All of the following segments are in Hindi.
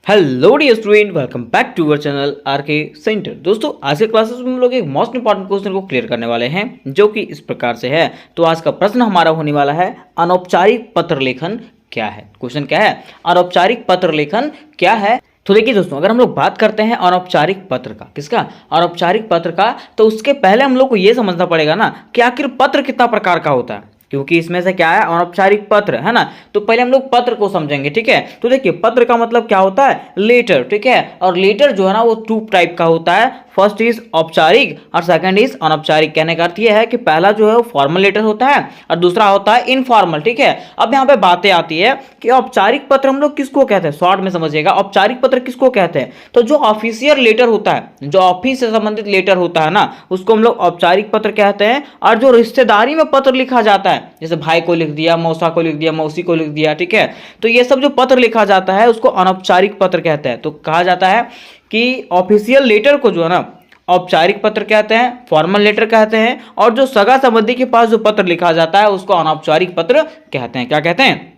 Hello dear student, welcome back to our channel RK center. दोस्तों, आज के क्लासेस में हम लोग एक मोस्ट इंपॉर्टेंट क्वेश्चन को क्लियर करने वाले हैं, जो कि इस प्रकार से है। तो आज का प्रश्न हमारा होने वाला है, अनौपचारिक पत्र लेखन क्या है। क्वेश्चन क्या है, अनौपचारिक पत्र लेखन क्या है। तो देखिए दोस्तों, अगर हम लोग बात करते हैं अनौपचारिक पत्र का, किसका, अनौपचारिक पत्र का, तो उसके पहले हम लोग को यह समझना पड़ेगा ना कि आखिर पत्र कितना प्रकार का होता है, क्योंकि इसमें से क्या है, अनौपचारिक पत्र है ना। तो पहले हम लोग पत्र को समझेंगे, ठीक है। तो देखिए, पत्र का मतलब क्या होता है, लेटर, ठीक है। और लेटर जो है ना वो टू टाइप का होता है। फर्स्ट इज औपचारिक और सेकंड इज अनौपचारिक। कहने का अर्थ ये है कि पहला जो है वो फॉर्मल लेटर होता है और दूसरा होता है इनफॉर्मल, ठीक है। अब यहाँ पे बातें आती है कि औपचारिक पत्र हम लोग किसको कहते हैं, शॉर्ट में समझिएगा, औपचारिक पत्र किसको कहते हैं। तो जो ऑफिशियल लेटर होता है, जो ऑफिस से संबंधित लेटर होता है ना, उसको हम लोग औपचारिक पत्र कहते हैं। और जो रिश्तेदारी में पत्र लिखा जाता है, जैसे भाई को लिख दिया, मौसा को लिख दिया, मौसी को लिख दिया, ठीक है, तो ये सब जो पत्र लिखा जाता है उसको अनौपचारिक पत्र कहते हैं। तो कहा जाता है कि ऑफिशियल लेटर को जो है ना औपचारिक पत्र कहते हैं, फॉर्मल लेटर कहते हैं, और जो सगा संबंधी के पास जो पत्र लिखा जाता है उसको अनौपचारिक पत्र कहते हैं। क्या कहते हैं,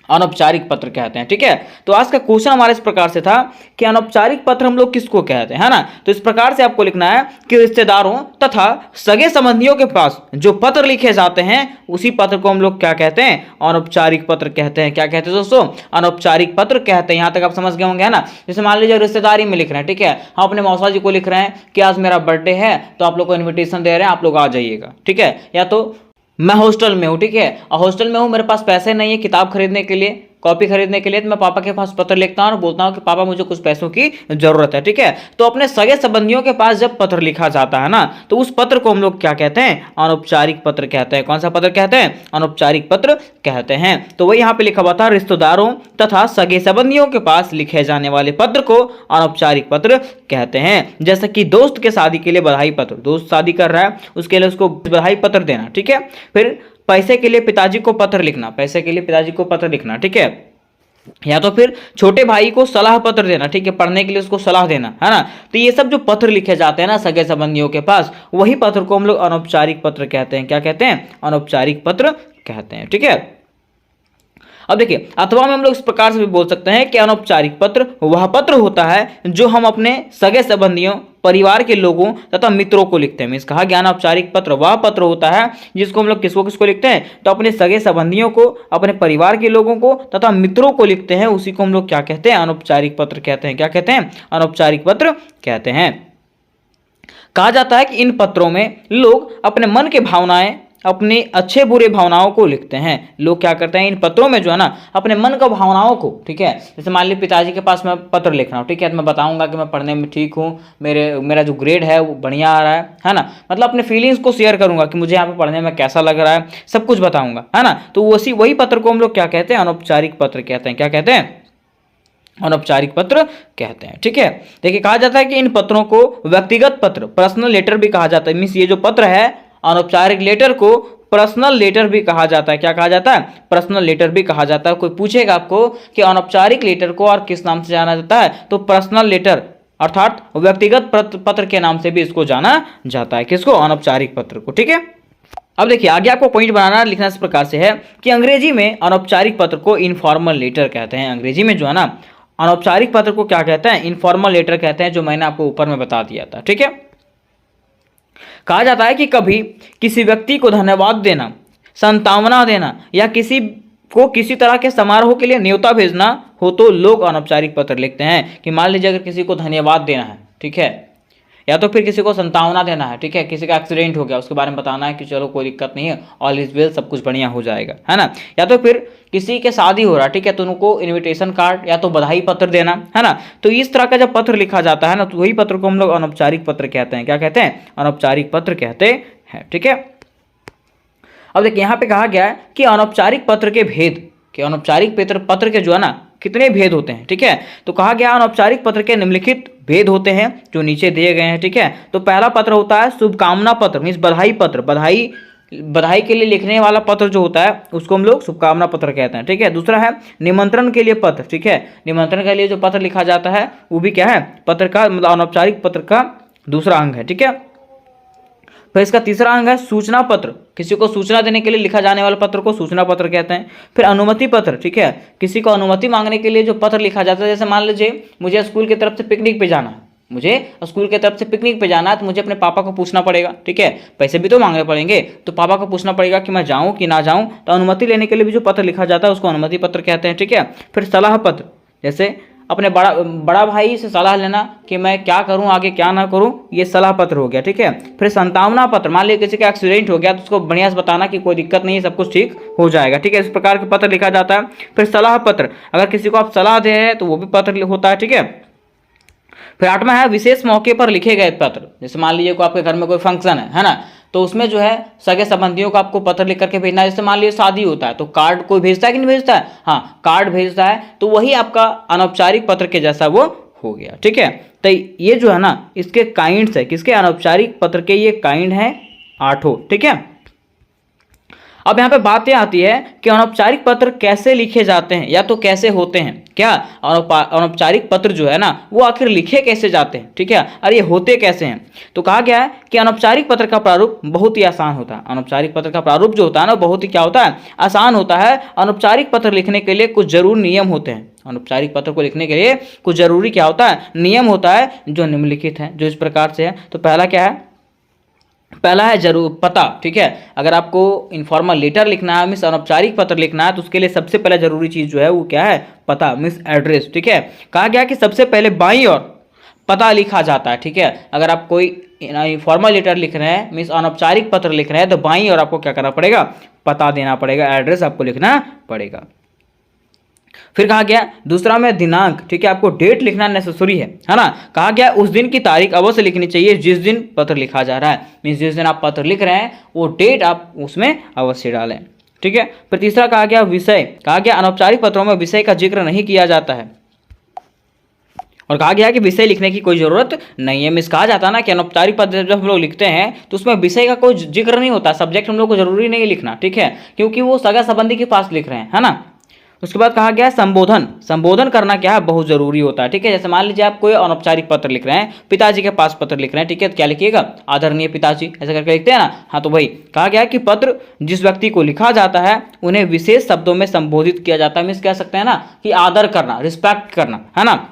अनौपचारिक पत्र कहते हैं, ठीक है। तो आज का क्वेश्चन हमारे इस प्रकार से था कि अनौपचारिक पत्र हम लोग किसको कहते हैं, है ना। तो इस प्रकार से आपको लिखना है कि रिश्तेदारों तथा सगे संबंधियों के पास जो पत्र लिखे जाते हैं उसी पत्र को हम लोग क्या कहते हैं, अनौपचारिक पत्र कहते हैं। क्या कहते हैं दोस्तों, अनौपचारिक पत्र कहते हैं। यहां तक आप समझ गए होंगे, है ना। जैसे मान लीजिए रिश्तेदारी में लिख रहे हैं, ठीक है, हम अपने मौसा जी को लिख रहे हैं कि आज मेरा बर्थडे है, तो आप लोग को इन्विटेशन दे रहे हैं, आप लोग आ जाइएगा, ठीक है। या तो मैं हॉस्टल में हूँ, ठीक है, और हॉस्टल में हूँ, मेरे पास पैसे नहीं है किताब खरीदने के लिए, कॉपी खरीदने के लिए, तो मैं पापा के पास पत्र लिखता हूँ और बोलता हूँ कि पापा मुझे कुछ पैसों की जरूरत है, ठीक है। तो अपने सगे संबंधियों के पास जब पत्र लिखा जाता है ना, तो उस पत्र को हम लोग क्या कहते हैं, अनौपचारिक पत्र कहते हैं। कौन सा पत्र कहते हैं, अनौपचारिक पत्र कहते हैं। तो वही यहाँ पे लिखा हुआ था, रिश्तेदारों तथा सगे संबंधियों के पास लिखे जाने वाले पत्र को अनौपचारिक पत्र कहते हैं। जैसे कि दोस्त के शादी के लिए बधाई पत्र, दोस्त शादी कर रहा है उसके लिए उसको बधाई पत्र देना, ठीक है। फिर पैसे के लिए पिताजी को पत्र लिखना, पैसे के लिए पिताजी को पत्र लिखना, ठीक है। या तो फिर छोटे भाई को सलाह पत्र देना, ठीक है, पढ़ने के लिए उसको सलाह देना, है ना। तो ये सब जो पत्र लिखे जाते हैं ना सगे संबंधियों के पास, वही पत्र को हम लोग अनौपचारिक पत्र कहते हैं। क्या कहते हैं, अनौपचारिक पत्र कहते हैं, ठीक है। अब देखिए, अथवा में हम लोग इस प्रकार से भी बोल सकते हैं कि अनौपचारिक पत्र वह पत्र होता है जो हम अपने सगे संबंधियों, परिवार के लोगों तथा मित्रों को लिखते हैं। मीन्स कहा गया, अनौपचारिक पत्र वह पत्र होता है जिसको हम लोग किसको किसको लिखते हैं, तो अपने सगे संबंधियों को, अपने परिवार के लोगों को तथा मित्रों को लिखते हैं। उसी को हम लोग क्या कहते हैं, अनौपचारिक पत्र कहते हैं। क्या कहते हैं, अनौपचारिक पत्र कहते हैं। कहा जाता है कि इन पत्रों में लोग अपने मन के भावनाएं, अपने अच्छे बुरे भावनाओं को लिखते हैं। लोग क्या करते हैं, इन पत्रों में जो है ना अपने मन का भावनाओं को, ठीक है, जैसे मान लीजिए पिताजी के पास मैं पत्र लिख रहा हूँ, ठीक है, तो मैं बताऊंगा कि मैं पढ़ने में ठीक हूँ, मेरा जो ग्रेड है वो बढ़िया आ रहा है ना। मतलब अपने फीलिंग्स को शेयर करूंगा कि मुझे यहाँ पे पढ़ने में कैसा लग रहा है, सब कुछ बताऊंगा, है ना। तो वही पत्र को हम लोग क्या कहते हैं, अनौपचारिक पत्र कहते हैं। क्या कहते हैं, अनौपचारिक पत्र कहते हैं, ठीक है। देखिए, कहा जाता है कि इन पत्रों को व्यक्तिगत पत्र, पर्सनल लेटर भी कहा जाता है। मीन्स ये जो पत्र है, अनौपचारिक लेटर को पर्सनल लेटर भी कहा जाता है। क्या कहा जाता है, पर्सनल लेटर भी कहा जाता है। कोई पूछेगा आपको कि अनौपचारिक लेटर को और किस नाम से जाना जाता है, तो पर्सनल लेटर अर्थात व्यक्तिगत पत्र के नाम से भी इसको जाना जाता है। किसको, अनौपचारिक पत्र को, ठीक है। अब देखिए, आगे आपको पॉइंट बनाना, लिखना इस प्रकार से है कि अंग्रेजी में अनौपचारिक पत्र को इनफॉर्मल लेटर कहते हैं। अंग्रेजी में जो है ना अनौपचारिक पत्र को क्या कहते हैं, इनफॉर्मल लेटर कहते हैं, जो मैंने आपको ऊपर में बता दिया था, ठीक है। कहा जाता है कि कभी किसी व्यक्ति को धन्यवाद देना, संतावना देना, या किसी को किसी तरह के समारोह के लिए न्योता भेजना हो तो लोग अनौपचारिक पत्र लिखते हैं। कि मान लीजिए अगर किसी को धन्यवाद देना है, ठीक है, या तो फिर किसी को संतावना देना है, ठीक है, किसी का एक्सीडेंट हो गया उसके बारे में बताना है कि चलो कोई दिक्कत नहीं है, ऑल इज वेल, सब कुछ बढ़िया हो जाएगा, है ना। या तो फिर किसी के शादी हो रहा, ठीक है, तो उनको इनविटेशन कार्ड या तो बधाई पत्र देना, है ना। तो इस तरह का जब पत्र लिखा जाता है ना, तो वही पत्र को हम लोग अनौपचारिक पत्र कहते हैं। क्या कहते हैं, अनौपचारिक पत्र कहते हैं, ठीक है। अब देखिए, यहाँ पे कहा गया है कि अनौपचारिक पत्र के भेद, कि अनौपचारिक पत्र के जो है ना कितने भेद होते हैं, ठीक है। तो कहा गया अनौपचारिक पत्र के निम्नलिखित भेद होते हैं जो नीचे दिए गए हैं, ठीक है। तो पहला पत्र होता है शुभकामना पत्र, मीन्स बधाई पत्र, बधाई के लिए लिखने वाला पत्र जो होता है उसको हम लोग शुभकामना पत्र कहते हैं, ठीक है। दूसरा है निमंत्रण के लिए पत्र, ठीक है, निमंत्रण के लिए जो पत्र लिखा जाता है वो भी क्या है, पत्र का मतलब अनौपचारिक पत्र का दूसरा अंग है, ठीक है। फिर इसका तीसरा अंग है सूचना पत्र, किसी को सूचना देने के लिए लिखा जाने वाला पत्र को सूचना पत्र कहते हैं। फिर अनुमति पत्र, ठीक है, किसी को अनुमति मांगने के लिए जो पत्र लिखा जाता है, जैसे मान लीजिए मुझे स्कूल की तरफ से पिकनिक पे जाना है, मुझे स्कूल की तरफ से पिकनिक पे जाना है, तो मुझे अपने पापा को पूछना पड़ेगा, ठीक है, पैसे भी तो मांगने पड़ेंगे, तो पापा को पूछना पड़ेगा कि मैं जाऊं कि ना जाऊं। तो अनुमति लेने के लिए भी जो पत्र लिखा जाता है उसको अनुमति पत्र कहते हैं, ठीक है। फिर सलाह पत्र, जैसे अपने बड़ा भाई से सलाह लेना कि मैं क्या करूं आगे क्या ना करूं, ये सलाह पत्र हो गया, ठीक है। फिर संतावना पत्र, मान लीजिए किसी का एक्सीडेंट हो गया तो उसको बढ़िया से बताना कि कोई दिक्कत नहीं है, सब कुछ ठीक हो जाएगा, ठीक है, इस प्रकार के पत्र लिखा जाता है। फिर सलाह पत्र, अगर किसी को आप सलाह दे रहे हैं तो वो भी पत्र होता है, ठीक है। फिर आठवां है विशेष मौके पर लिखे गए पत्र, जैसे मान लीजिए को आपके घर में कोई फंक्शन है ना, तो उसमें जो है सगे संबंधियों को आपको पत्र लिख करके भेजना है। जैसे मान लीजिए शादी होता है तो कार्ड कोई भेजता है कि नहीं भेजता है, हाँ कार्ड भेजता है, तो वही आपका अनौपचारिक पत्र के जैसा वो हो गया, ठीक है। तो ये जो है ना इसके काइंड्स है, किसके, अनौपचारिक पत्र के ये काइंड हैं 8, ठीक है। अब यहाँ पे बात यह आती है कि अनौपचारिक पत्र कैसे लिखे जाते हैं या तो कैसे होते हैं, क्या अनौपचारिक पत्र जो है ना वो आखिर लिखे कैसे जाते हैं, ठीक है, और ये होते कैसे हैं। तो कहा गया है कि अनौपचारिक पत्र का प्रारूप बहुत ही आसान होता है। अनौपचारिक पत्र का प्रारूप जो होता है ना बहुत ही क्या होता है, आसान होता है। अनौपचारिक पत्र लिखने के लिए कुछ जरूर नियम होते हैं। अनौपचारिक पत्र को लिखने के लिए कुछ जरूरी क्या होता है, नियम होता है, जो निम्नलिखित है, जो इस प्रकार से है। तो पहला क्या है, पहला है जरूर पता, ठीक है। अगर आपको इनफॉर्मल लेटर लिखना है, मीन्स अनौपचारिक पत्र लिखना है, तो उसके लिए सबसे पहला जरूरी चीज जो है वो क्या है, पता, मीन्स एड्रेस, ठीक है। कहा गया कि सबसे पहले बाईं ओर पता लिखा जाता है, ठीक है। अगर आप कोई इनफॉर्मल लेटर लिख रहे हैं, मीन्स अनौपचारिक पत्र लिख रहे हैं, तो बाईं ओर आपको क्या करना पड़ेगा, पता देना पड़ेगा, एड्रेस आपको लिखना पड़ेगा। फिर कहा गया दूसरा में दिनांक, ठीक है, आपको डेट लिखना नेसेसरी है ना। कहा गया उस दिन की तारीख अवश्य लिखनी चाहिए जिस दिन पत्र लिखा जा रहा है, मीन्स जिस दिन आप पत्र लिख रहे हैं वो डेट आप उसमें अवश्य डालें, ठीक है। फिर तीसरा कहा गया विषय, कहा गया अनौपचारिक पत्रों में विषय का जिक्र नहीं किया जाता है, और कहा गया कि विषय लिखने की कोई जरूरत नहीं है। मीन्स कहा जाता है ना कि अनौपचारिक पत्र जब हम लोग लिखते हैं तो उसमें विषय का कोई जिक्र नहीं होता, सब्जेक्ट हम लोग को जरूरी नहीं लिखना, ठीक है, क्योंकि वो सगा संबंधी के पास लिख रहे हैं, है ना। उसके बाद कहा गया संबोधन, संबोधन करना क्या है, बहुत जरूरी होता है, ठीक है। जैसे मान लीजिए आप कोई अनौपचारिक पत्र लिख रहे हैं, पिताजी के पास पत्र लिख रहे हैं, ठीक है, तो क्या लिखिएगा, आदरणीय पिताजी, ऐसा करके लिखते हैं ना, हाँ। तो वही कहा गया कि पत्र जिस व्यक्ति को लिखा जाता है उन्हें विशेष शब्दों में संबोधित किया जाता है, मीन्स कह सकते हैं ना कि आदर करना, रिस्पेक्ट करना, है ना।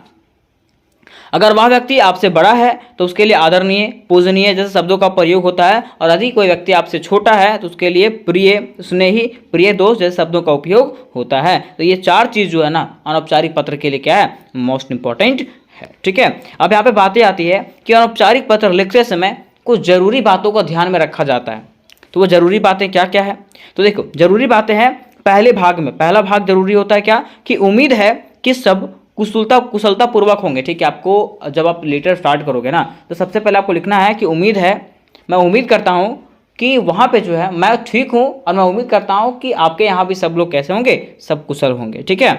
अगर वह व्यक्ति आपसे बड़ा है तो उसके लिए आदरणीय, पूजनीय जैसे शब्दों का प्रयोग होता है, और यदि कोई व्यक्ति आपसे छोटा है तो उसके लिए प्रिय, स्नेही, प्रिय दोस्त जैसे शब्दों का उपयोग होता है। तो ये 4 चीज़ जो है ना अनौपचारिक पत्र के लिए क्या है, मोस्ट इंपॉर्टेंट है, ठीक है। अब यहाँ पे बातें आती है कि अनौपचारिक पत्र लिखते समय कुछ जरूरी बातों को ध्यान में रखा जाता है। तो वो जरूरी बातें क्या क्या है, तो देखो जरूरी बातें हैं पहले भाग में, पहला भाग जरूरी होता है क्या, कि उम्मीद है कि सब कुशलता पूर्वक होंगे, ठीक है। आपको जब आप लेटर स्टार्ट करोगे ना तो सबसे पहले आपको लिखना है कि उम्मीद है, मैं उम्मीद करता हूँ कि वहाँ पे जो है मैं ठीक हूँ, और मैं उम्मीद करता हूँ कि आपके यहाँ भी सब लोग कैसे होंगे, सब कुशल होंगे, ठीक है,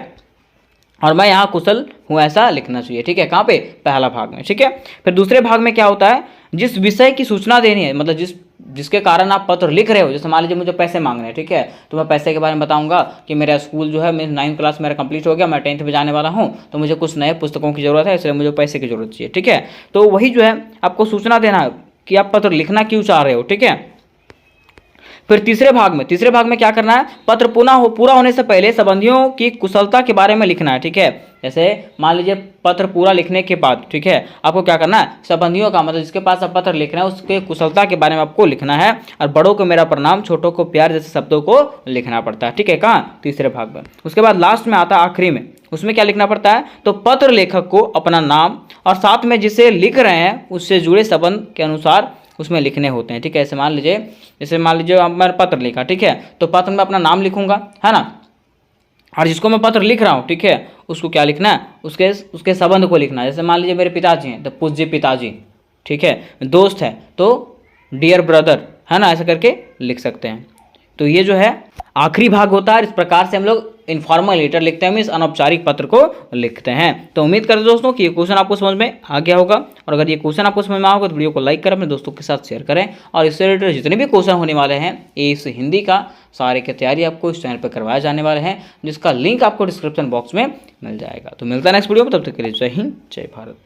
और मैं यहाँ कुशल हूँ, ऐसा लिखना चाहिए, ठीक है। कहाँ पे, पहला भाग में, ठीक है। फिर दूसरे भाग में क्या होता है, जिस विषय की सूचना देनी है, मतलब जिसके कारण आप पत्र लिख रहे हो, जैसे मान लीजिए मुझे पैसे मांगने हैं, ठीक है, तो मैं पैसे के बारे में बताऊंगा कि मेरा स्कूल जो है, मेरी 9th क्लास मेरा कंप्लीट हो गया, मैं 10th में जाने वाला हूं, तो मुझे कुछ नए पुस्तकों की जरूरत है, इसलिए मुझे पैसे की जरूरत चाहिए, ठीक है। तो वही जो है आपको सूचना देना है कि आप पत्र लिखना क्यों चाह रहे हो, ठीक है। फिर तीसरे भाग में क्या करना है, पत्र पूरा होने से पहले संबंधियों की कुशलता के बारे में लिखना है, ठीक है। जैसे मान लीजिए पत्र पूरा लिखने के बाद, ठीक है, आपको क्या करना है, संबंधियों का मतलब जिसके पास आप पत्र लिख रहे हैं उसके कुशलता के बारे में आपको लिखना है, और बड़ों को मेरा प्रणाम, छोटों को प्यार जैसे शब्दों को लिखना पड़ता है, ठीक है। कहाँ, तीसरे भाग में। उसके बाद लास्ट में आता है आखिरी में, उसमें क्या लिखना पड़ता है, तो पत्र लेखक को अपना नाम और साथ में जिसे लिख रहे हैं उससे जुड़े संबंध के अनुसार उसमें लिखने होते हैं, ठीक है। जैसे मान लीजिए मैंने पत्र लिखा, ठीक है, तो पत्र में अपना नाम लिखूंगा, है ना, और जिसको मैं पत्र लिख रहा हूँ, ठीक है, उसको क्या लिखना है, उसके संबंध को लिखना है। जैसे मान लीजिए मेरे पिताजी हैं तो पूज्य पिताजी, ठीक है, दोस्त है तो डियर ब्रदर, है ना, ऐसा करके लिख सकते हैं। तो ये जो है आखिरी भाग होता है। इस प्रकार से हम लोग इनफॉर्मल लेटर लिखते हैं, मीन्स अनौपचारिक पत्र को लिखते हैं। तो उम्मीद करते दोस्तों कि ये क्वेश्चन आपको समझ में आ गया होगा, और अगर ये क्वेश्चन आपको समझ में आया होगा तो वीडियो को लाइक करें, अपने दोस्तों के साथ शेयर करें, और इससे रिलेटेड जितने भी क्वेश्चन होने वाले हैं इस हिंदी का सारे की तैयारी आपको इस चैनल पर करवाए जाने वाले हैं, जिसका लिंक आपको डिस्क्रिप्शन बॉक्स में मिल जाएगा। तो मिलता है नेक्स्ट वीडियो में, तब तक के लिए जय हिंद, जय भारत।